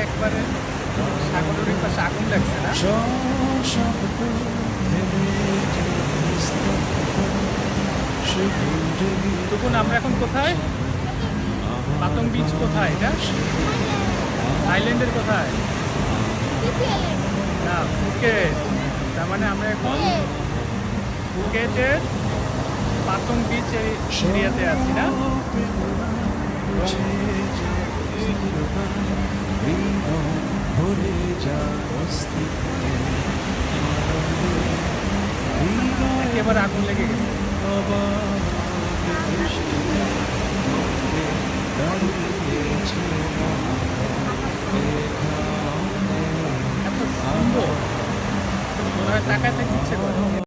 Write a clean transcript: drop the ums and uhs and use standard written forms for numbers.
একবারে সাগরের পাশে আগুন লাগছে না? তখন আমরা এখন কোথায়? পাতং বিচ কোথায় এটা? থাইল্যান্ডের কোথায়? না, ফুকেট। তার মানে আমরা এখন ফুকেটের পাতং বিচ এরিয়াতে আছি না? একেবারে আগুন লেগে গেছে। এত সুন্দর, মনে হয় তাকায় থাকতে ইচ্ছে করে।